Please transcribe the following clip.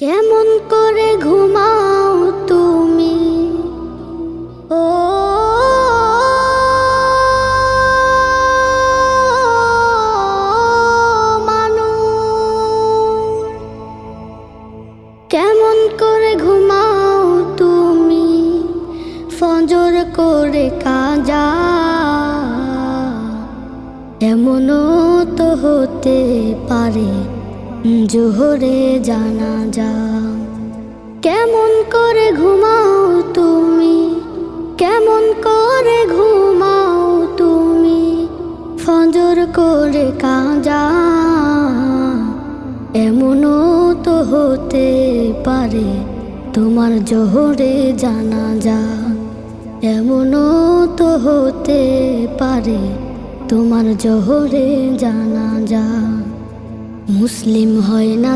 কেমন করে ঘুমাও তুমি ও মানুষ, কেমন করে ঘুমাও তুমি ফজর করে কাজা, এমনও তো হতে পারে জোহরে জানাজা। কেমন করে ঘুমাও তুমি, কেমন করে ঘুমাও তুমি ফজর করে কাজা, এমনও তো হতে পারে তোমার জোহরে জানাজা, এমনও তো হতে পারে তোমার জোহরে জানাজা। মুসলিম হয় না